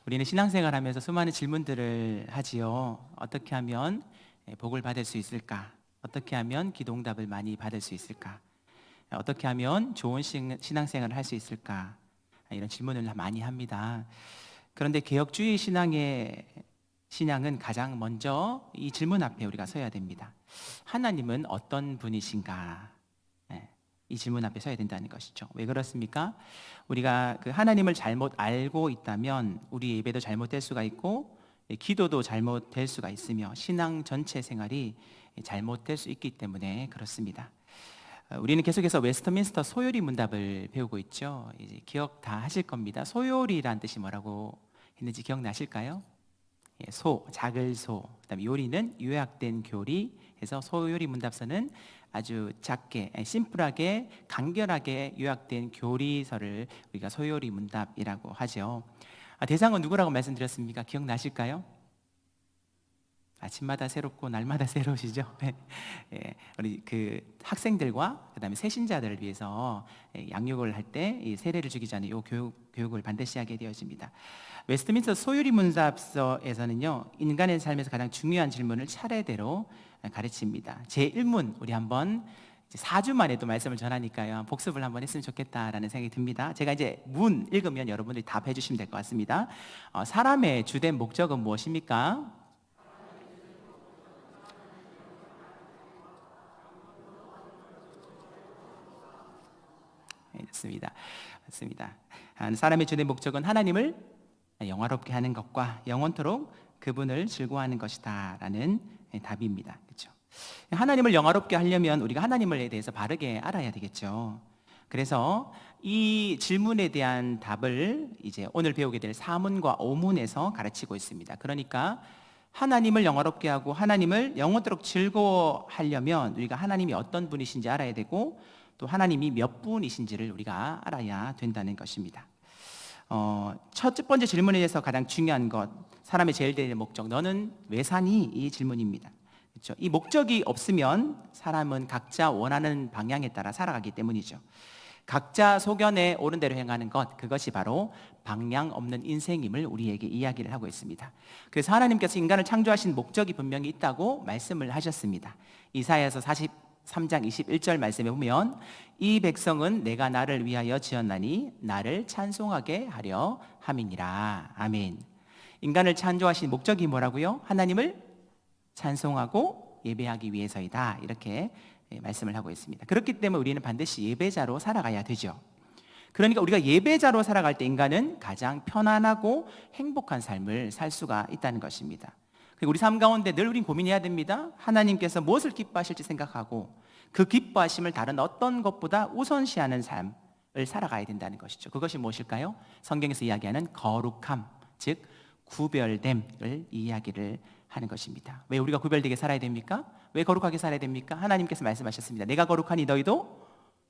우리는 신앙생활하면서 수많은 질문들을 하지요. 어떻게 하면 복을 받을 수 있을까? 어떻게 하면 기도응답을 많이 받을 수 있을까? 어떻게 하면 좋은 신앙생활을 할 수 있을까? 이런 질문을 많이 합니다. 그런데 개혁주의 신앙은 가장 먼저 이 질문 앞에 우리가 서야 됩니다. 하나님은 어떤 분이신가? 이 질문 앞에 서야 된다는 것이죠. 왜 그렇습니까? 우리가 그 하나님을 잘못 알고 있다면 우리 예배도 잘못될 수가 있고 기도도 잘못될 수가 있으며 신앙 전체 생활이 잘못될 수 있기 때문에 그렇습니다. 우리는 계속해서 웨스트민스터 소요리 문답을 배우고 있죠. 이제 기억 다 하실 겁니다. 소요리란 뜻이 뭐라고 했는지 기억나실까요? 작을 소, 그다음에 요리는 요약된 교리 해서 소요리 문답서는 아주 작게, 심플하게, 간결하게 요약된 교리서를 우리가 소요리 문답이라고 하죠. 대상은 누구라고 말씀드렸습니까? 기억나실까요? 아침마다 새롭고 날마다 새로우시죠? 우리 그 학생들과 그다음에 새신자들을 위해서 양육을 할 때 이 세례를 주기 전에 이 교육을 반드시 하게 되어집니다. 웨스트민스터 소유리 문답서에서는요, 인간의 삶에서 가장 중요한 질문을 차례대로 가르칩니다. 제1문 우리 한번 4주 만에 또 말씀을 전하니까요, 복습을 한번 했으면 좋겠다라는 생각이 듭니다. 제가 이제 문 읽으면 여러분들이 답해 주시면 될 것 같습니다. 사람의 주된 목적은 무엇입니까? 맞습니다. 맞습니다. 사람의 주된 목적은 하나님을 영화롭게 하는 것과 영원토록 그분을 즐거워하는 것이다라는 답입니다. 그렇죠? 하나님을 영화롭게 하려면 우리가 하나님에 대해서 바르게 알아야 되겠죠. 그래서 이 질문에 대한 답을 이제 오늘 배우게 될 4문과 5문에서 가르치고 있습니다. 그러니까 하나님을 영화롭게 하고 하나님을 영원토록 즐거워하려면 우리가 하나님이 어떤 분이신지 알아야 되고 또 하나님이 몇 분이신지를 우리가 알아야 된다는 것입니다. 첫 번째 질문에 대해서 가장 중요한 것, 사람의 제일 대의 목적, 너는 왜 사니? 이 질문입니다. 그렇죠? 이 목적이 없으면 사람은 각자 원하는 방향에 따라 살아가기 때문이죠. 각자 소견에 옳은 대로 행하는 것, 그것이 바로 방향 없는 인생임을 우리에게 이야기를 하고 있습니다. 그래서 하나님께서 인간을 창조하신 목적이 분명히 있다고 말씀을 하셨습니다. 이사야서 43장 21절 말씀에 보면 이 백성은 내가 나를 위하여 지었나니 나를 찬송하게 하려 함이니라. 아멘. 인간을 창조하신 목적이 뭐라고요? 하나님을 찬송하고 예배하기 위해서이다. 이렇게 말씀을 하고 있습니다. 그렇기 때문에 우리는 반드시 예배자로 살아가야 되죠. 그러니까 우리가 예배자로 살아갈 때 인간은 가장 편안하고 행복한 삶을 살 수가 있다는 것입니다. 그리고 우리 삶 가운데 늘 우린 고민해야 됩니다. 하나님께서 무엇을 기뻐하실지 생각하고 그 기뻐하심을 다른 어떤 것보다 우선시하는 삶을 살아가야 된다는 것이죠. 그것이 무엇일까요? 성경에서 이야기하는 거룩함, 즉 구별됨을 이야기를 하는 것입니다. 왜 우리가 구별되게 살아야 됩니까? 왜 거룩하게 살아야 됩니까? 하나님께서 말씀하셨습니다. 내가 거룩하니 너희도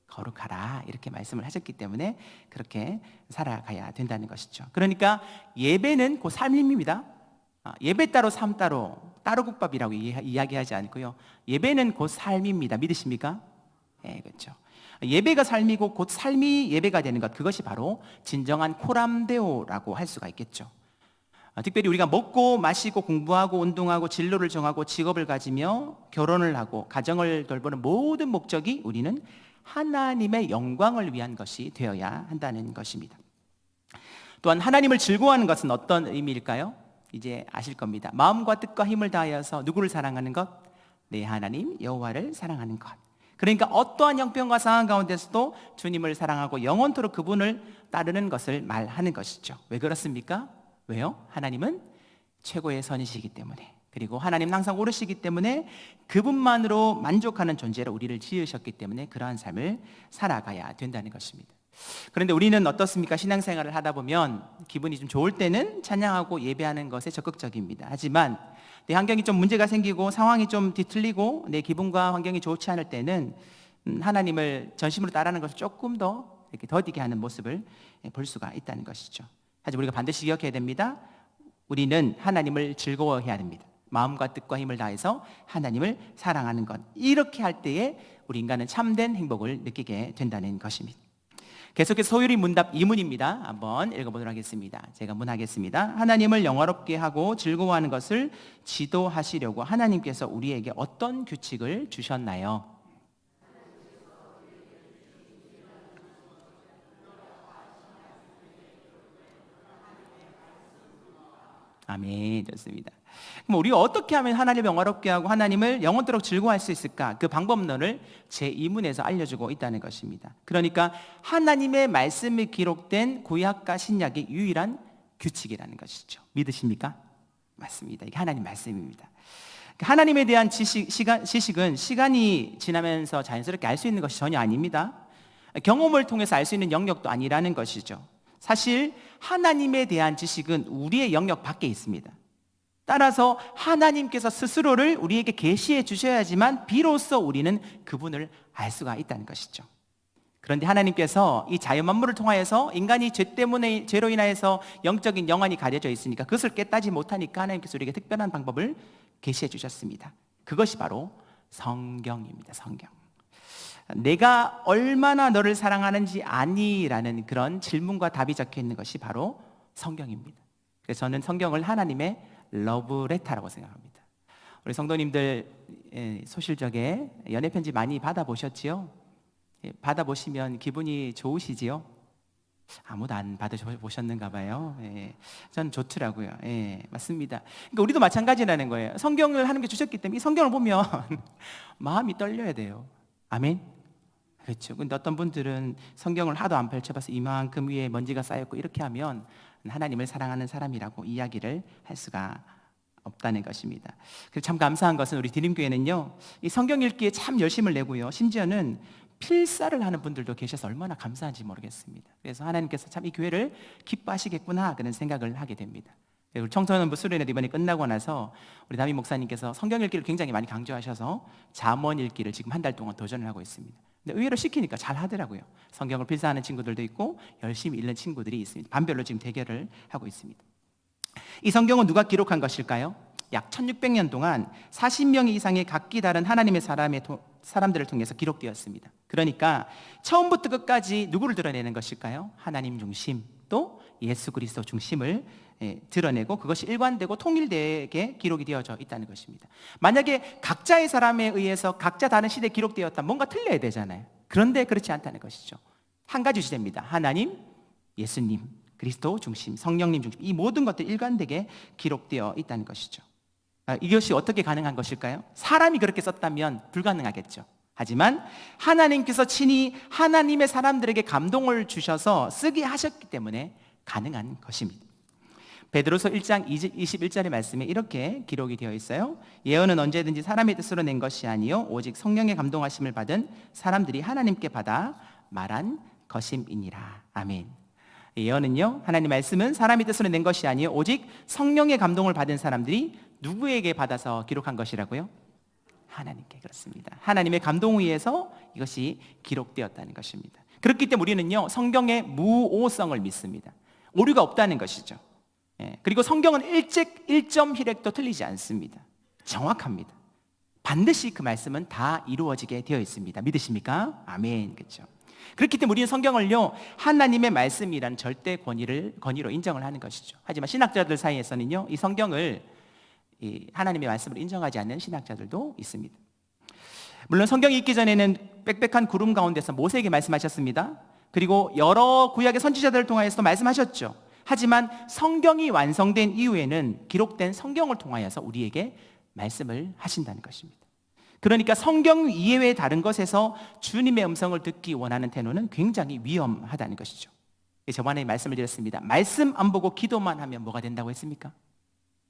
거룩하라, 이렇게 말씀을 하셨기 때문에 그렇게 살아가야 된다는 것이죠. 그러니까 예배는 곧 삶입니다. 예배 따로 삶 따로 국밥이라고 이야기하지 않고요, 예배는 곧 삶입니다. 믿으십니까? 네, 그렇죠. 예배가 삶이고 곧 삶이 예배가 되는 것, 그것이 바로 진정한 코람데오라고 할 수가 있겠죠. 특별히 우리가 먹고 마시고 공부하고 운동하고 진로를 정하고 직업을 가지며 결혼을 하고 가정을 돌보는 모든 목적이 우리는 하나님의 영광을 위한 것이 되어야 한다는 것입니다. 또한 하나님을 즐거워하는 것은 어떤 의미일까요? 이제 아실 겁니다. 마음과 뜻과 힘을 다하여서 누구를 사랑하는 것? 내 하나님 여호와를 사랑하는 것. 그러니까 어떠한 형편과 상황 가운데서도 주님을 사랑하고 영원토록 그분을 따르는 것을 말하는 것이죠. 왜 그렇습니까? 왜요? 하나님은 최고의 선이시기 때문에, 그리고 하나님은 항상 옳으시기 때문에 그분만으로 만족하는 존재로 우리를 지으셨기 때문에 그러한 삶을 살아가야 된다는 것입니다. 그런데 우리는 어떻습니까? 신앙생활을 하다 보면 기분이 좀 좋을 때는 찬양하고 예배하는 것에 적극적입니다. 하지만 내 환경이 좀 문제가 생기고 상황이 좀 뒤틀리고 내 기분과 환경이 좋지 않을 때는 하나님을 전심으로 따르는 것을 조금 더 이렇게 더디게 하는 모습을 볼 수가 있다는 것이죠. 하지만 우리가 반드시 기억해야 됩니다. 우리는 하나님을 즐거워해야 됩니다. 마음과 뜻과 힘을 다해서 하나님을 사랑하는 것, 이렇게 할 때에 우리 인간은 참된 행복을 느끼게 된다는 것입니다. 계속해서 소유리 문답 2문입니다. 한번 읽어보도록 하겠습니다. 제가 문하겠습니다. 하나님을 영화롭게 하고 즐거워하는 것을 지도하시려고 하나님께서 우리에게 어떤 규칙을 주셨나요? 아멘. 좋습니다. 그럼 우리가 어떻게 하면 하나님을 영화롭게 하고 하나님을 영원토록 즐거워할 수 있을까? 그 방법론을 제2문에서 알려주고 있다는 것입니다. 그러니까 하나님의 말씀이 기록된 구약과 신약의 유일한 규칙이라는 것이죠. 믿으십니까? 맞습니다. 이게 하나님 말씀입니다. 하나님에 대한 지식은 시간이 지나면서 자연스럽게 알 수 있는 것이 전혀 아닙니다. 경험을 통해서 알 수 있는 영역도 아니라는 것이죠. 사실 하나님에 대한 지식은 우리의 영역 밖에 있습니다. 따라서 하나님께서 스스로를 우리에게 계시해 주셔야지만 비로소 우리는 그분을 알 수가 있다는 것이죠. 그런데 하나님께서 이 자연만물을 통하여서 인간이 죄로 인하여서 영적인 영안이 가려져 있으니까 그것을 깨닫지 못하니까 하나님께서 우리에게 특별한 방법을 계시해 주셨습니다. 그것이 바로 성경입니다. 성경. 내가 얼마나 너를 사랑하는지 아니라는 그런 질문과 답이 적혀 있는 것이 바로 성경입니다. 그래서 저는 성경을 하나님의 러브레터라고 생각합니다. 우리 성도님들 소실적에 연애 편지 많이 받아보셨지요? 받아보시면 기분이 좋으시지요? 아무도 안 받아보셨는가 봐요. 저는 좋더라고요. 맞습니다. 그러니까 우리도 마찬가지라는 거예요. 성경을 하나님께 주셨기 때문에 이 성경을 보면 마음이 떨려야 돼요. 아멘. 그렇죠. 근데 어떤 분들은 성경을 하도 안 펼쳐봐서 이만큼 위에 먼지가 쌓였고 이렇게 하면 하나님을 사랑하는 사람이라고 이야기를 할 수가 없다는 것입니다. 그래서 참 감사한 것은 우리 디림교회는요, 이 성경 읽기에 참 열심을 내고요, 심지어는 필사를 하는 분들도 계셔서 얼마나 감사한지 모르겠습니다. 그래서 하나님께서 참 이 교회를 기뻐하시겠구나 그런 생각을 하게 됩니다. 우리 청소년부 수련회 이번에 끝나고 나서 우리 담임 목사님께서 성경 읽기를 굉장히 많이 강조하셔서 잠언 읽기를 지금 한 달 동안 도전을 하고 있습니다. 근데 의외로 시키니까 잘 하더라고요. 성경을 필사하는 친구들도 있고 열심히 읽는 친구들이 있습니다. 반별로 지금 대결을 하고 있습니다. 이 성경은 누가 기록한 것일까요? 약 1600년 동안 40명 이상의 각기 다른 하나님의 사람들을 통해서 기록되었습니다. 그러니까 처음부터 끝까지 누구를 드러내는 것일까요? 하나님 중심, 또 예수 그리스도 중심을 드러내고 그것이 일관되고 통일되게 기록이 되어져 있다는 것입니다. 만약에 각자의 사람에 의해서 각자 다른 시대에 기록되었다면 뭔가 틀려야 되잖아요. 그런데 그렇지 않다는 것이죠. 한 가지 주제입니다. 하나님, 예수님, 그리스도 중심, 성령님 중심, 이 모든 것들이 일관되게 기록되어 있다는 것이죠. 이것이 어떻게 가능한 것일까요? 사람이 그렇게 썼다면 불가능하겠죠. 하지만 하나님께서 친히 하나님의 사람들에게 감동을 주셔서 쓰게 하셨기 때문에 가능한 것입니다. 베드로서 1장 21절의 말씀에 이렇게 기록이 되어 있어요. 예언은 언제든지 사람의 뜻으로 낸 것이 아니요 오직 성령의 감동하심을 받은 사람들이 하나님께 받아 말한 것임이니라. 아멘. 예언은요, 하나님 말씀은 사람의 뜻으로 낸 것이 아니요 오직 성령의 감동을 받은 사람들이 누구에게 받아서 기록한 것이라고요? 하나님께. 그렇습니다. 하나님의 감동에 의해서 이것이 기록되었다는 것입니다. 그렇기 때문에 우리는요, 성경의 무오성을 믿습니다. 오류가 없다는 것이죠. 그리고 성경은 일점 힐획도 틀리지 않습니다. 정확합니다. 반드시 그 말씀은 다 이루어지게 되어 있습니다. 믿으십니까? 아멘. 그렇죠. 그렇기 때문에 우리는 성경을요, 하나님의 말씀이란 절대 권위로 인정을 하는 것이죠. 하지만 신학자들 사이에서는요, 이 성경을 하나님의 말씀을 인정하지 않는 신학자들도 있습니다. 물론 성경이 있기 전에는 빽빽한 구름 가운데서 모세에게 말씀하셨습니다. 그리고 여러 구약의 선지자들을 통하여서 말씀하셨죠. 하지만 성경이 완성된 이후에는 기록된 성경을 통하여서 우리에게 말씀을 하신다는 것입니다. 그러니까 성경 이외의 다른 것에서 주님의 음성을 듣기 원하는 태도는 굉장히 위험하다는 것이죠. 저번에 말씀을 드렸습니다. 말씀 안 보고 기도만 하면 뭐가 된다고 했습니까?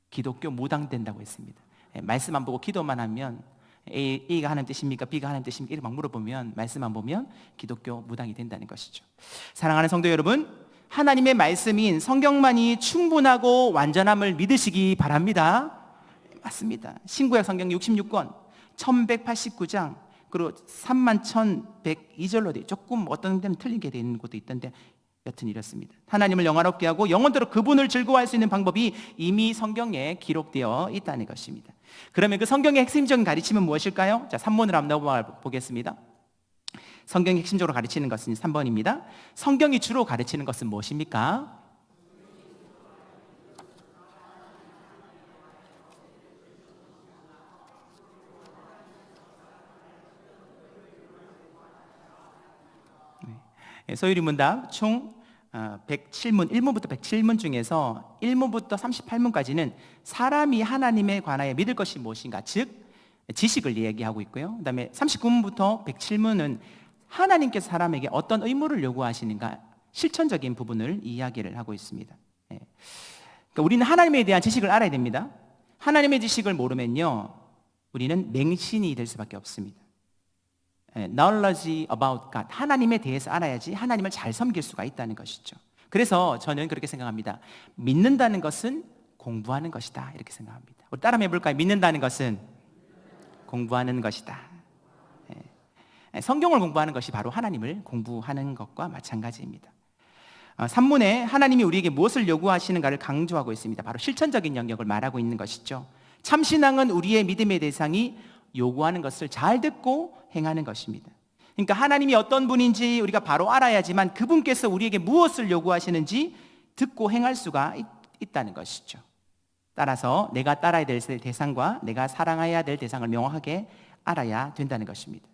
기독교 무당 된다고 했습니다. 말씀 안 보고 기도만 하면 A가 하나님 뜻입니까? B가 하나님 뜻입니까? 이렇게 막 물어보면 말씀 안 보면 기독교 무당이 된다는 것이죠. 사랑하는 성도 여러분, 하나님의 말씀인 성경만이 충분하고 완전함을 믿으시기 바랍니다. 맞습니다. 신구약 성경 66권 1189장 그리고 31,102절로 돼 조금 어떤 데는 틀리게 되는 것도 있던데 여튼 이렇습니다. 하나님을 영화롭게 하고 영원토록 그분을 즐거워할 수 있는 방법이 이미 성경에 기록되어 있다는 것입니다. 그러면 그 성경의 핵심적인 가르침은 무엇일까요? 자, 산문을 한번 보겠습니다. 성경이 핵심적으로 가르치는 것은 3번입니다. 성경이 주로 가르치는 것은 무엇입니까? 소유리 문답 총 107문, 1문부터 107문 중에서 1문부터 38문까지는 사람이 하나님에 관하여 믿을 것이 무엇인가, 즉 지식을 얘기하고 있고요. 그 다음에 39문부터 107문은 하나님께서 사람에게 어떤 의무를 요구하시는가, 실천적인 부분을 이야기를 하고 있습니다. 그러니까 우리는 하나님에 대한 지식을 알아야 됩니다. 하나님의 지식을 모르면요, 우리는 맹신이 될 수밖에 없습니다. knowledge about God, 하나님에 대해서 알아야지 하나님을 잘 섬길 수가 있다는 것이죠. 그래서 저는 그렇게 생각합니다. 믿는다는 것은 공부하는 것이다, 이렇게 생각합니다. 우리 따라 해볼까요? 믿는다는 것은 공부하는 것이다. 성경을 공부하는 것이 바로 하나님을 공부하는 것과 마찬가지입니다. 산문에 하나님이 우리에게 무엇을 요구하시는가를 강조하고 있습니다. 바로 실천적인 영역을 말하고 있는 것이죠. 참신앙은 우리의 믿음의 대상이 요구하는 것을 잘 듣고 행하는 것입니다. 그러니까 하나님이 어떤 분인지 우리가 바로 알아야지만 그분께서 우리에게 무엇을 요구하시는지 듣고 행할 수가 있다는 것이죠. 따라서 내가 따라야 될 대상과 내가 사랑해야 될 대상을 명확하게 알아야 된다는 것입니다.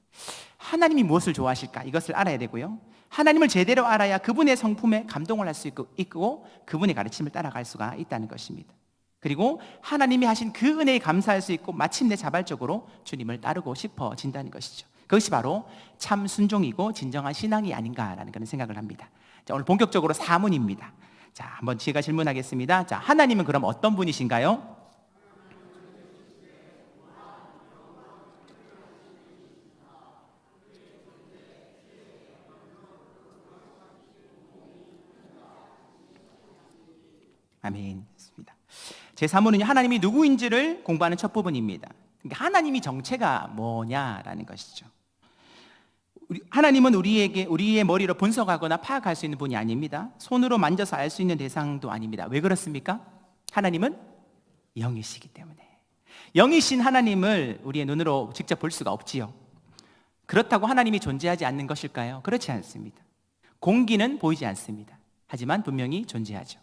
하나님이 무엇을 좋아하실까, 이것을 알아야 되고요. 하나님을 제대로 알아야 그분의 성품에 감동을 할 수 있고 그분의 가르침을 따라갈 수가 있다는 것입니다. 그리고 하나님이 하신 그 은혜에 감사할 수 있고 마침내 자발적으로 주님을 따르고 싶어진다는 것이죠. 그것이 바로 참 순종이고 진정한 신앙이 아닌가라는 그런 생각을 합니다. 자, 오늘 본격적으로 사문입니다. 자, 한번 제가 질문하겠습니다. 자, 하나님은 그럼 어떤 분이신가요? 아멘. 제 3문은 하나님이 누구인지를 공부하는 첫 부분입니다. 그러니까 하나님이 정체가 뭐냐라는 것이죠. 하나님은 우리의 머리로 분석하거나 파악할 수 있는 분이 아닙니다. 손으로 만져서 알 수 있는 대상도 아닙니다. 왜 그렇습니까? 하나님은 영이시기 때문에. 영이신 하나님을 우리의 눈으로 직접 볼 수가 없지요. 그렇다고 하나님이 존재하지 않는 것일까요? 그렇지 않습니다. 공기는 보이지 않습니다. 하지만 분명히 존재하죠.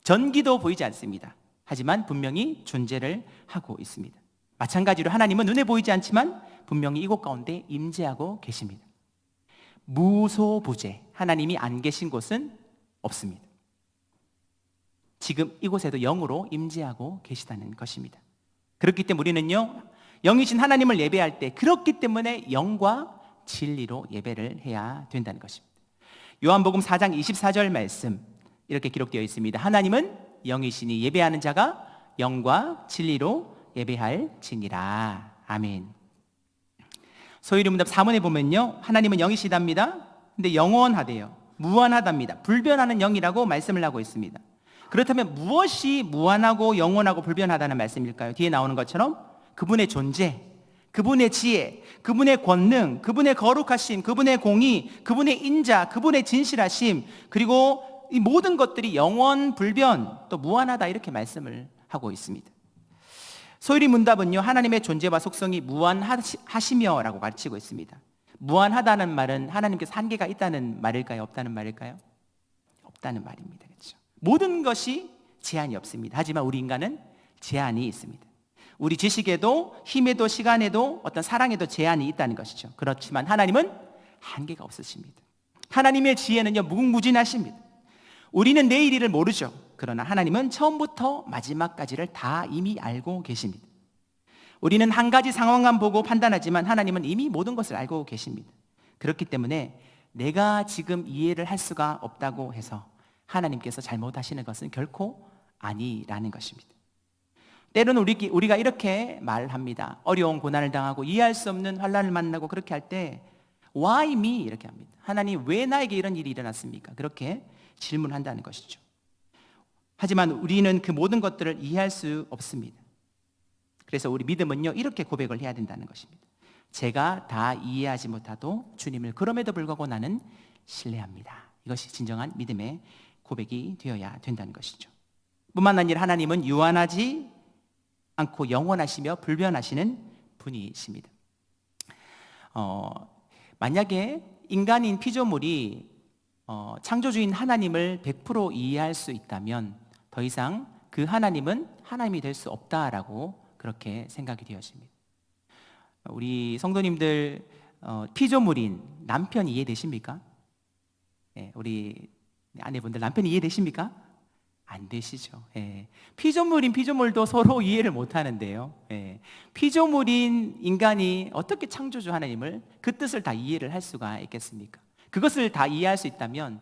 전기도 보이지 않습니다. 하지만 분명히 존재를 하고 있습니다. 마찬가지로 하나님은 눈에 보이지 않지만 분명히 이곳 가운데 임재하고 계십니다. 무소부재, 하나님이 안 계신 곳은 없습니다. 지금 이곳에도 영으로 임재하고 계시다는 것입니다. 그렇기 때문에 우리는요, 영이신 하나님을 예배할 때 그렇기 때문에 영과 진리로 예배를 해야 된다는 것입니다. 요한복음 4장 24절 말씀 이렇게 기록되어 있습니다. 하나님은 영이시니 예배하는 자가 영과 진리로 예배할지니라. 아멘. 소유리 문답 4문에 보면요, 하나님은 영이시답니다. 근데 영원하대요. 무한하답니다. 불변하는 영이라고 말씀을 하고 있습니다. 그렇다면 무엇이 무한하고 영원하고 불변하다는 말씀일까요? 뒤에 나오는 것처럼 그분의 존재, 그분의 지혜, 그분의 권능, 그분의 거룩하심, 그분의 공의, 그분의 인자, 그분의 진실하심, 그리고 이 모든 것들이 영원, 불변, 또 무한하다, 이렇게 말씀을 하고 있습니다. 소유리 문답은요, 하나님의 존재와 속성이 무한하시며 라고 가르치고 있습니다. 무한하다는 말은 하나님께서 한계가 있다는 말일까요? 없다는 말일까요? 없다는 말입니다. 그렇죠? 모든 것이 제한이 없습니다. 하지만 우리 인간은 제한이 있습니다. 우리 지식에도 힘에도 시간에도 어떤 사랑에도 제한이 있다는 것이죠. 그렇지만 하나님은 한계가 없으십니다. 하나님의 지혜는요, 무궁무진하십니다. 우리는 내일 일을 모르죠. 그러나 하나님은 처음부터 마지막까지를 다 이미 알고 계십니다. 우리는 한 가지 상황만 보고 판단하지만 하나님은 이미 모든 것을 알고 계십니다. 그렇기 때문에 내가 지금 이해를 할 수가 없다고 해서 하나님께서 잘못하시는 것은 결코 아니라는 것입니다. 때로는 우리가 이렇게 말합니다. 어려운 고난을 당하고 이해할 수 없는 환난을 만나고 그렇게 할 때 Why me? 이렇게 합니다. 하나님, 왜 나에게 이런 일이 일어났습니까? 그렇게 질문한다는 것이죠. 하지만 우리는 그 모든 것들을 이해할 수 없습니다. 그래서 우리 믿음은요, 이렇게 고백을 해야 된다는 것입니다. 제가 다 이해하지 못하도 주님을 그럼에도 불구하고 나는 신뢰합니다. 이것이 진정한 믿음의 고백이 되어야 된다는 것이죠. 뿐만 아니라 하나님은 유한하지 않고 영원하시며 불변하시는 분이십니다. 만약에 인간인 피조물이 창조주인 하나님을 100% 이해할 수 있다면 더 이상 그 하나님은 하나님이 될 수 없다라고 그렇게 생각이 되었습니다. 우리 성도님들 피조물인 남편 이해되십니까? 우리 아내분들 남편 이해되십니까? 안 되시죠. 피조물인 피조물도 서로 이해를 못 하는데요. 피조물인 인간이 어떻게 창조주 하나님을 그 뜻을 다 이해를 할 수가 있겠습니까? 그것을 다 이해할 수 있다면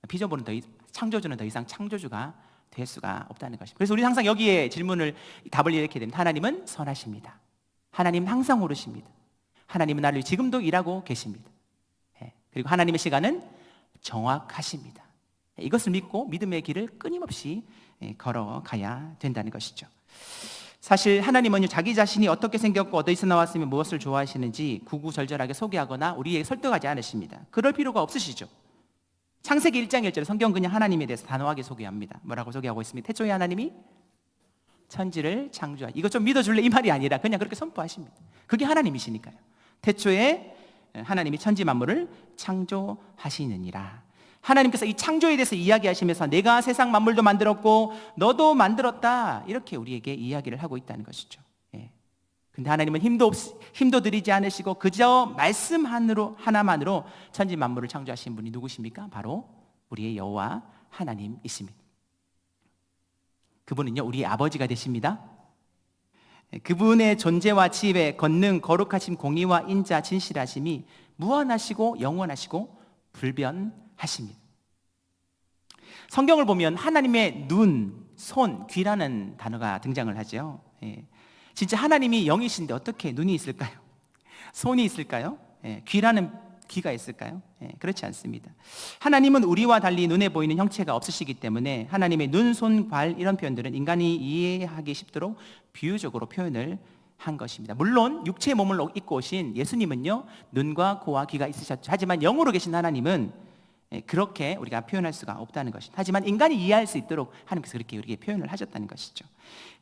피조물은 창조주는 더 이상 창조주가 될 수가 없다는 것입니다. 그래서 우리 항상 여기에 답을 이렇게 됩니다. 하나님은 선하십니다. 하나님은 항상 오르십니다. 하나님은 나를 지금도 일하고 계십니다. 그리고 하나님의 시간은 정확하십니다. 이것을 믿고 믿음의 길을 끊임없이 걸어가야 된다는 것이죠. 사실 하나님은요, 자기 자신이 어떻게 생겼고 어디서 나왔으면 무엇을 좋아하시는지 구구절절하게 소개하거나 우리에게 설득하지 않으십니다. 그럴 필요가 없으시죠. 창세기 1장 1절에 성경은 그냥 하나님에 대해서 단호하게 소개합니다. 뭐라고 소개하고 있습니다? 태초에 하나님이 천지를 창조하시. 이거 좀 믿어줄래? 이 말이 아니라 그냥 그렇게 선포하십니다. 그게 하나님이시니까요. 태초에 하나님이 천지 만물을 창조하시느니라. 하나님께서 이 창조에 대해서 이야기하시면서 내가 세상 만물도 만들었고 너도 만들었다, 이렇게 우리에게 이야기를 하고 있다는 것이죠. 근데 하나님은 힘도 들이지 않으시고 그저 말씀 하나만으로 천지 만물을 창조하신 분이 누구십니까? 바로 우리의 여호와 하나님이십니다. 그분은요, 우리의 아버지가 되십니다. 그분의 존재와 지혜, 권능, 거룩하심, 공의와 인자, 진실하심이 무한하시고 영원하시고 불변하십니다. 성경을 보면 하나님의 눈, 손, 귀라는 단어가 등장을 하죠. 진짜 하나님이 영이신데 어떻게 눈이 있을까요? 손이 있을까요? 귀라는 귀가 있을까요? 그렇지 않습니다. 하나님은 우리와 달리 눈에 보이는 형체가 없으시기 때문에 하나님의 눈, 손, 발 이런 표현들은 인간이 이해하기 쉽도록 비유적으로 표현을 한 것입니다. 물론 육체의 몸을 입고 오신 예수님은요, 눈과 코와 귀가 있으셨죠. 하지만 영으로 계신 하나님은 그렇게 우리가 표현할 수가 없다는 것입니다. 하지만 인간이 이해할 수 있도록 하나님께서 그렇게 우리에게 표현을 하셨다는 것이죠.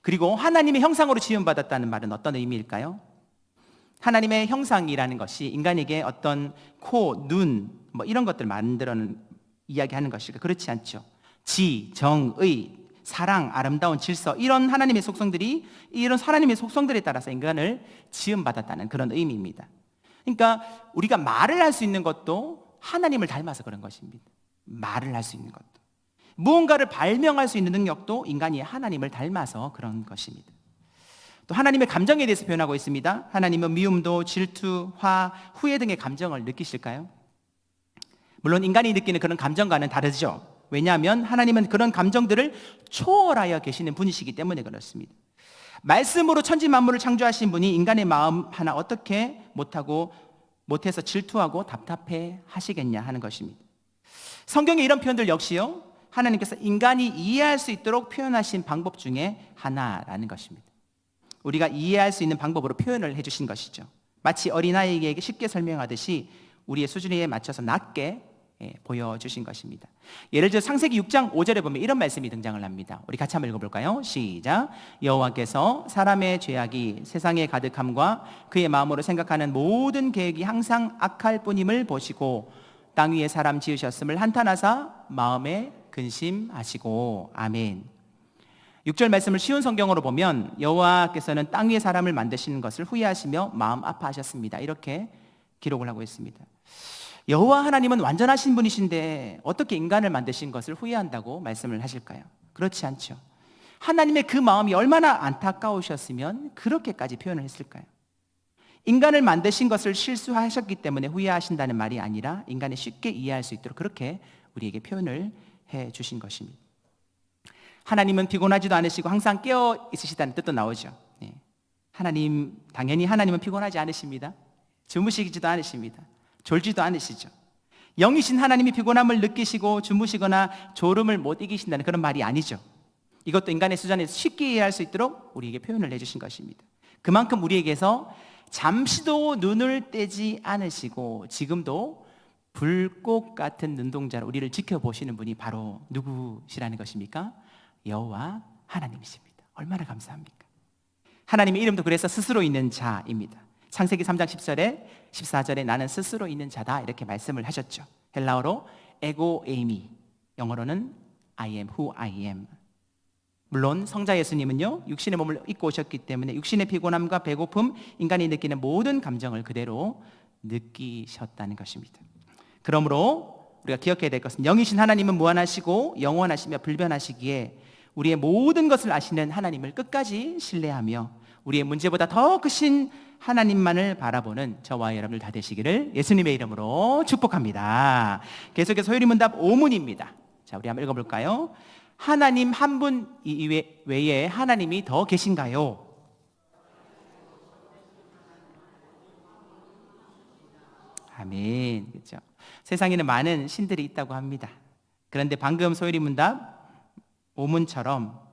그리고 하나님의 형상으로 지음받았다는 말은 어떤 의미일까요? 하나님의 형상이라는 것이 인간에게 어떤 코, 눈 이런 것들을 만들어는 이야기하는 것일까? 그렇지 않죠. 지, 정, 의, 사랑, 아름다운 질서, 이런 하나님의 속성들에 따라서 인간을 지음받았다는 그런 의미입니다. 그러니까 우리가 말을 할 수 있는 것도 하나님을 닮아서 그런 것입니다. 말을 할 수 있는 것도, 무언가를 발명할 수 있는 능력도 인간이 하나님을 닮아서 그런 것입니다. 또 하나님의 감정에 대해서 표현하고 있습니다. 하나님은 미움도, 질투, 화, 후회 등의 감정을 느끼실까요? 물론 인간이 느끼는 그런 감정과는 다르죠. 왜냐하면 하나님은 그런 감정들을 초월하여 계시는 분이시기 때문에 그렇습니다. 말씀으로 천지 만물을 창조하신 분이 인간의 마음 하나 어떻게 못해서 질투하고 답답해 하시겠냐 하는 것입니다. 성경의 이런 표현들 역시요, 하나님께서 인간이 이해할 수 있도록 표현하신 방법 중에 하나라는 것입니다. 우리가 이해할 수 있는 방법으로 표현을 해주신 것이죠. 마치 어린아이에게 쉽게 설명하듯이 우리의 수준에 맞춰서 낮게 보여주신 것입니다. 예를 들어 창세기 6장 5절에 보면 이런 말씀이 등장을 합니다. 우리 같이 한번 읽어볼까요? 시작. 여호와께서 사람의 죄악이 세상에 가득함과 그의 마음으로 생각하는 모든 계획이 항상 악할 뿐임을 보시고 땅 위에 사람 지으셨음을 한탄하사 마음에 근심하시고. 아멘. 6절 말씀을 쉬운 성경으로 보면 여호와께서는 땅 위에 사람을 만드시는 것을 후회하시며 마음 아파하셨습니다, 이렇게 기록을 하고 있습니다. 여호와 하나님은 완전하신 분이신데 어떻게 인간을 만드신 것을 후회한다고 말씀을 하실까요? 그렇지 않죠. 하나님의 그 마음이 얼마나 안타까우셨으면 그렇게까지 표현을 했을까요? 인간을 만드신 것을 실수하셨기 때문에 후회하신다는 말이 아니라 인간이 쉽게 이해할 수 있도록 그렇게 우리에게 표현을 해 주신 것입니다. 하나님은 피곤하지도 않으시고 항상 깨어 있으시다는 뜻도 나오죠. 하나님, 당연히 하나님은 피곤하지 않으십니다. 주무시지도 않으십니다. 졸지도 않으시죠. 영이신 하나님이 피곤함을 느끼시고 주무시거나 졸음을 못 이기신다는 그런 말이 아니죠. 이것도 인간의 수준에서 쉽게 이해할 수 있도록 우리에게 표현을 해주신 것입니다. 그만큼 우리에게서 잠시도 눈을 떼지 않으시고 지금도 불꽃 같은 눈동자로 우리를 지켜보시는 분이 바로 누구시라는 것입니까? 여호와 하나님이십니다. 얼마나 감사합니까? 하나님의 이름도 그래서 스스로 있는 자입니다. 창세기 3장 10절에 14절에 나는 스스로 있는 자다 이렇게 말씀을 하셨죠. 헬라어로 에고 에이미, 영어로는 I am who I am. 물론 성자 예수님은요 육신의 몸을 입고 오셨기 때문에 육신의 피곤함과 배고픔, 인간이 느끼는 모든 감정을 그대로 느끼셨다는 것입니다. 그러므로 우리가 기억해야 될 것은 영이신 하나님은 무한하시고 영원하시며 불변하시기에 우리의 모든 것을 아시는 하나님을 끝까지 신뢰하며 우리의 문제보다 더 크신 하나님만을 바라보는 저와 여러분들 다 되시기를 예수님의 이름으로 축복합니다. 계속해서 소율이문답 5문입니다. 자, 우리 한번 읽어볼까요? 하나님 한 분 외에 하나님이 더 계신가요? 아멘. 그렇죠. 세상에는 많은 신들이 있다고 합니다. 그런데 방금 소율이문답 4문처럼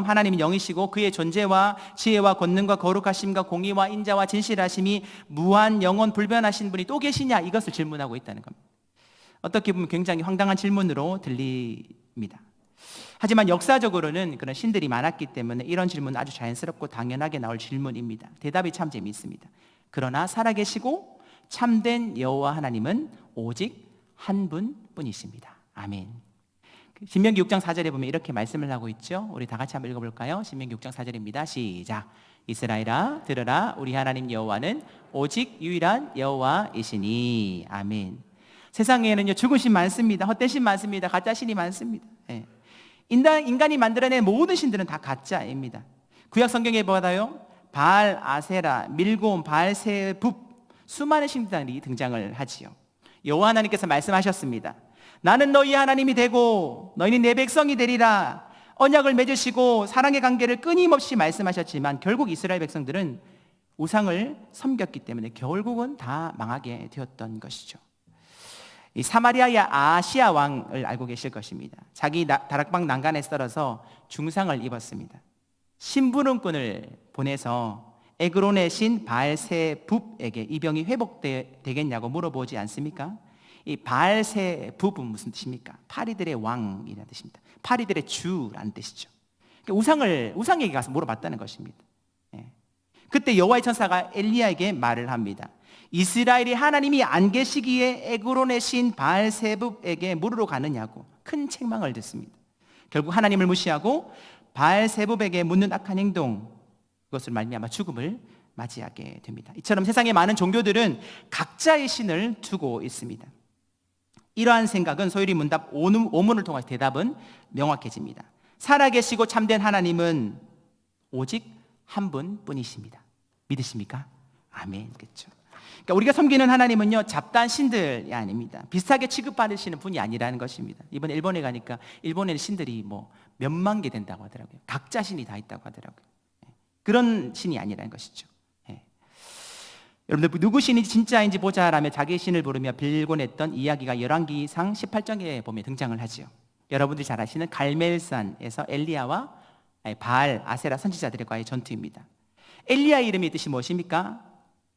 하나님은 영이시고 그의 존재와 지혜와 권능과 거룩하심과 공의와 인자와 진실하심이 무한 영원 불변하신 분이 또 계시냐 이것을 질문하고 있다는 겁니다. 어떻게 보면 굉장히 황당한 질문으로 들립니다. 하지만 역사적으로는 그런 신들이 많았기 때문에 이런 질문은 아주 자연스럽고 당연하게 나올 질문입니다. 대답이 참 재미있습니다. 그러나 살아계시고 참된 여호와 하나님은 오직 한 분뿐이십니다. 아멘. 신명기 6장 4절에 보면 이렇게 말씀을 하고 있죠. 우리 다 같이 한번 읽어볼까요? 신명기 6장 4절입니다. 시작. 이스라엘아 들으라, 우리 하나님 여호와는 오직 유일한 여호와이시니. 아멘. 세상에는요 죽은 신 많습니다. 헛된 신 많습니다. 가짜 신이 많습니다. 예. 인간이 만들어낸 모든 신들은 다 가짜입니다. 구약 성경에 보아요 바알, 아세라, 밀곰, 바알세붑 수많은 신들이 등장을 하지요. 여호와 하나님께서 말씀하셨습니다. 나는 너희 하나님이 되고 너희는 내 백성이 되리라. 언약을 맺으시고 사랑의 관계를 끊임없이 말씀하셨지만 결국 이스라엘 백성들은 우상을 섬겼기 때문에 결국은 다 망하게 되었던 것이죠. 이 사마리아의 아시아 왕을 알고 계실 것입니다. 자기 다락방 난간에 썰어서 중상을 입었습니다. 심부름꾼을 보내서 에그론의 신 바알세붑에게 이 병이 회복되겠냐고 물어보지 않습니까? 이 바알세붑은 무슨 뜻입니까? 파리들의 왕이라는 뜻입니다. 파리들의 주라는 뜻이죠. 그러니까 우상에게 가서 물어봤다는 것입니다. 예. 그때 여호와의 천사가 엘리야에게 말을 합니다. 이스라엘이 하나님이 안 계시기에 에그론의 신 바알세붑에게 물으러 가느냐고 큰 책망을 듣습니다. 결국 하나님을 무시하고 바알세붑에게 묻는 악한 행동, 그것을 말미암아 죽음을 맞이하게 됩니다. 이처럼 세상의 많은 종교들은 각자의 신을 두고 있습니다. 이러한 생각은 소율이 문답 5문을 통해 대답은 명확해집니다. 살아계시고 참된 하나님은 오직 한 분뿐이십니다. 믿으십니까? 아멘. 그렇죠. 그러니까 우리가 섬기는 하나님은요 잡다한 신들이 아닙니다. 비슷하게 취급받으시는 분이 아니라는 것입니다. 이번에 일본에 가니까 일본에는 신들이 뭐 몇만 개 된다고 하더라고요. 각자 신이 다 있다고 하더라고요. 그런 신이 아니라는 것이죠. 여러분들 누구 신이 진짜인지 보자라며 자기 신을 부르며 빌곤 했던 이야기가 열왕기상 18장에 보면 등장을 하죠. 여러분들이 잘 아시는 갈멜산에서 엘리야와 바알, 아세라 선지자들과의 전투입니다. 엘리야의 이름의 뜻이 무엇입니까?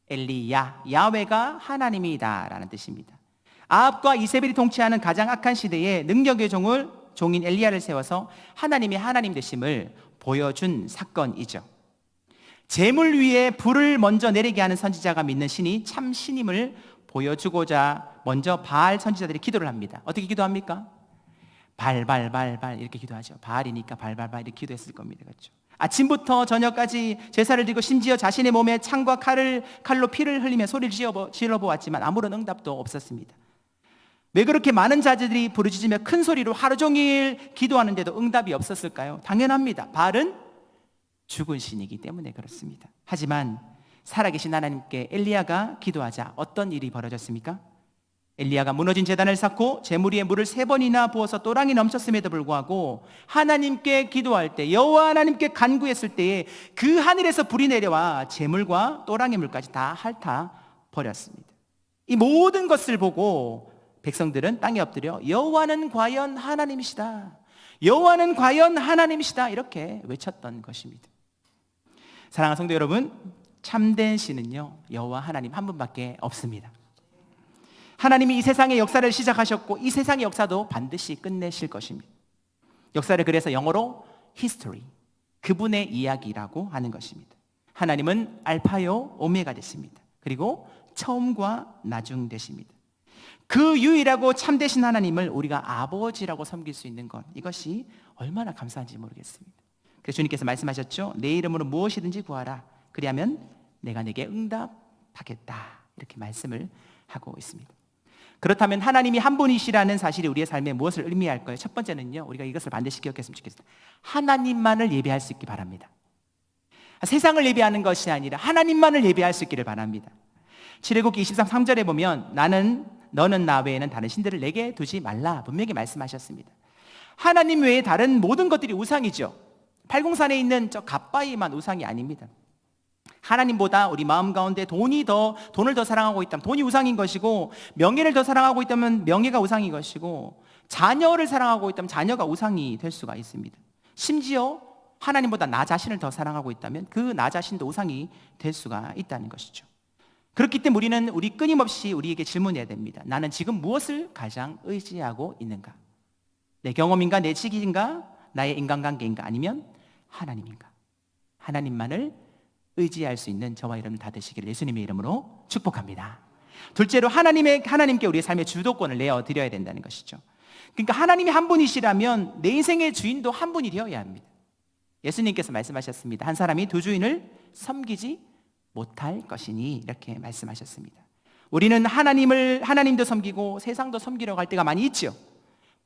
엘리야, 야훼가 하나님이다 라는 뜻입니다. 아합과 이세벨이 통치하는 가장 악한 시대에 능력의 종인 엘리야를 세워서 하나님의 하나님 되심을 보여준 사건이죠. 재물 위에 불을 먼저 내리게 하는 선지자가 믿는 신이 참 신임을 보여주고자 먼저 바알 선지자들이 기도를 합니다. 어떻게 기도합니까? 발발발발 이렇게 기도하죠. 바알이니까 발발발 이렇게 기도했을 겁니다. 그렇죠? 아침부터 저녁까지 제사를 드리고 심지어 자신의 몸에 창과 칼로 피를 흘리며 소리를 질러보았지만 아무런 응답도 없었습니다. 왜 그렇게 많은 자들이 부르짖으며 큰 소리로 하루 종일 기도하는데도 응답이 없었을까요? 당연합니다. 바알은 죽은 신이기 때문에 그렇습니다. 하지만 살아계신 하나님께 엘리야가 기도하자 어떤 일이 벌어졌습니까? 엘리야가 무너진 제단을 쌓고 재물 위에 물을 3번이나 부어서 또랑이 넘쳤음에도 불구하고 하나님께 기도할 때, 여호와 하나님께 간구했을 때에 그 하늘에서 불이 내려와 재물과 또랑이 물까지 다 핥아 버렸습니다. 이 모든 것을 보고 백성들은 땅에 엎드려 여호와는 과연 하나님이시다, 여호와는 과연 하나님이시다 이렇게 외쳤던 것입니다. 사랑하는 성도 여러분, 참된 신은요 여호와 하나님 한 분밖에 없습니다. 하나님이 이 세상의 역사를 시작하셨고 이 세상의 역사도 반드시 끝내실 것입니다. 역사를 그래서 영어로 history, 그분의 이야기라고 하는 것입니다. 하나님은 알파요 오메가 되십니다. 그리고 처음과 나중 되십니다. 그 유일하고 참되신 하나님을 우리가 아버지라고 섬길 수 있는 것, 이것이 얼마나 감사한지 모르겠습니다. 그래서 주님께서 말씀하셨죠. 내 이름으로 무엇이든지 구하라. 그리하면 내가 내게 응답하겠다. 이렇게 말씀을 하고 있습니다. 그렇다면 하나님이 한 분이시라는 사실이 우리의 삶에 무엇을 의미할까요? 첫 번째는요, 우리가 이것을 반드시 기억했으면 좋겠습니다. 하나님만을 예배할 수 있기 바랍니다. 세상을 예배하는 것이 아니라 하나님만을 예배할 수 있기를 바랍니다. 출애굽기 23, 3절에 보면 너는 나 외에는 다른 신들을 내게 두지 말라 분명히 말씀하셨습니다. 하나님 외에 다른 모든 것들이 우상이죠. 팔공산에 있는 저 갓바위만 우상이 아닙니다. 하나님보다 우리 마음 가운데 돈을 더 사랑하고 있다면 돈이 우상인 것이고, 명예를 더 사랑하고 있다면 명예가 우상인 것이고, 자녀를 사랑하고 있다면 자녀가 우상이 될 수가 있습니다. 심지어 하나님보다 나 자신을 더 사랑하고 있다면 그 나 자신도 우상이 될 수가 있다는 것이죠. 그렇기 때문에 우리 끊임없이 우리에게 질문해야 됩니다. 나는 지금 무엇을 가장 의지하고 있는가? 내 경험인가? 내 직위인가? 나의 인간관계인가? 아니면 하나님인가? 하나님만을 의지할 수 있는 저와 여러분 다 되시기를 예수님의 이름으로 축복합니다. 둘째로 하나님께 우리의 삶의 주도권을 내어드려야 된다는 것이죠. 그러니까 하나님이 한 분이시라면 내 인생의 주인도 한 분이 되어야 합니다. 예수님께서 말씀하셨습니다. 한 사람이 두 주인을 섬기지 못할 것이니, 이렇게 말씀하셨습니다. 우리는 하나님도 섬기고 세상도 섬기려고 할 때가 많이 있죠.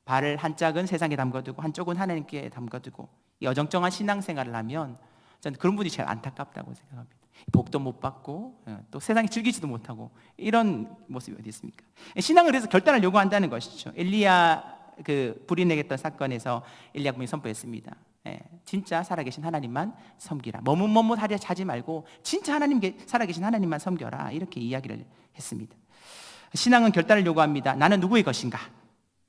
발을 한짝은 세상에 담궈두고 한쪽은 하나님께 담궈두고 이 어정쩡한 신앙생활을 하면 저는 그런 분이 제일 안타깝다고 생각합니다. 복도 못 받고 또 세상에 즐기지도 못하고 이런 모습이 어디 있습니까? 신앙을 해서 결단을 요구한다는 것이죠. 엘리야 불이 내겠던 사건에서 엘리야 군이 선포했습니다. 진짜 살아계신 하나님만 섬기라. 머뭇머뭇하려 하지 말고 진짜 살아계신 하나님만 섬겨라. 이렇게 이야기를 했습니다. 신앙은 결단을 요구합니다. 나는 누구의 것인가?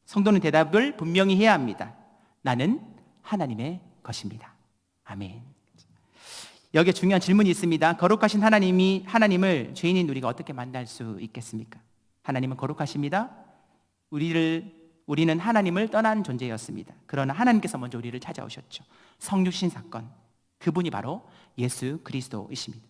성도는 대답을 분명히 해야 합니다. 나는 하나님의 것입니다. 아멘. 여기에 중요한 질문이 있습니다. 거룩하신 하나님을 죄인인 우리가 어떻게 만날 수 있겠습니까? 하나님은 거룩하십니다. 우리는 하나님을 떠난 존재였습니다. 그러나 하나님께서 먼저 우리를 찾아오셨죠. 성육신 사건, 그분이 바로 예수 그리스도이십니다.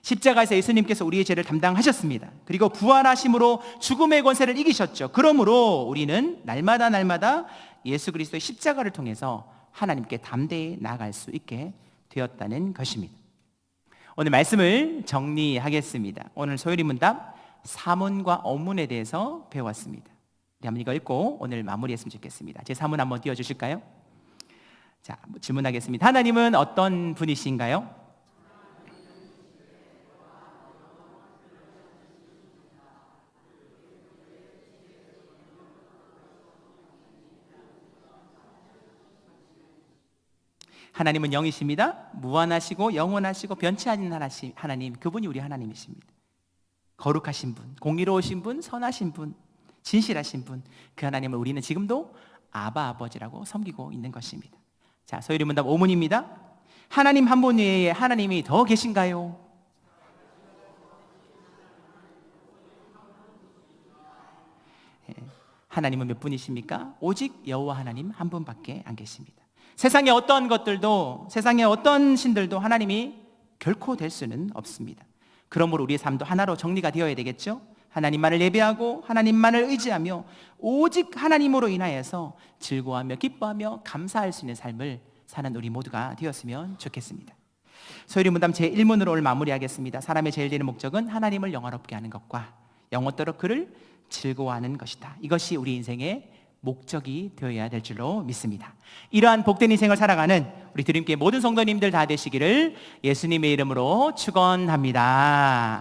십자가에서 예수님께서 우리의 죄를 담당하셨습니다. 그리고 부활하심으로 죽음의 권세를 이기셨죠. 그러므로 우리는 날마다 예수 그리스도의 십자가를 통해서 하나님께 담대히 나아갈 수 있게 되었다는 것입니다. 오늘 말씀을 정리하겠습니다. 오늘 소요리 문답 사문과 어문에 대해서 배웠습니다. 한번 이거 읽고 오늘 마무리했으면 좋겠습니다. 제 사문 한번 띄워주실까요? 자, 질문하겠습니다. 하나님은 어떤 분이신가요? 하나님은 영이십니다. 무한하시고 영원하시고 변치 않는 하나님, 그분이 우리 하나님이십니다. 거룩하신 분, 공의로우신 분, 선하신 분, 진실하신 분, 그 하나님을 우리는 지금도 아바 아버지라고 섬기고 있는 것입니다. 자, 소요리 문답 5문입니다. 하나님 한 분 외에 하나님이 더 계신가요? 하나님은 몇 분이십니까? 오직 여호와 하나님 한 분밖에 안 계십니다. 세상의 어떤 것들도, 세상의 어떤 신들도 하나님이 결코 될 수는 없습니다. 그러므로 우리의 삶도 하나로 정리가 되어야 되겠죠? 하나님만을 예배하고 하나님만을 의지하며 오직 하나님으로 인하여서 즐거워하며 기뻐하며 감사할 수 있는 삶을 사는 우리 모두가 되었으면 좋겠습니다. 소요리 문답 제1문으로 오늘 마무리하겠습니다. 사람의 제일 되는 목적은 하나님을 영화롭게 하는 것과 영원토록 그를 즐거워하는 것이다. 이것이 우리 인생의 목적이 되어야 될 줄로 믿습니다. 이러한 복된 인생을 살아가는 우리 드림교회 모든 성도님들 다 되시기를 예수님의 이름으로 축원합니다.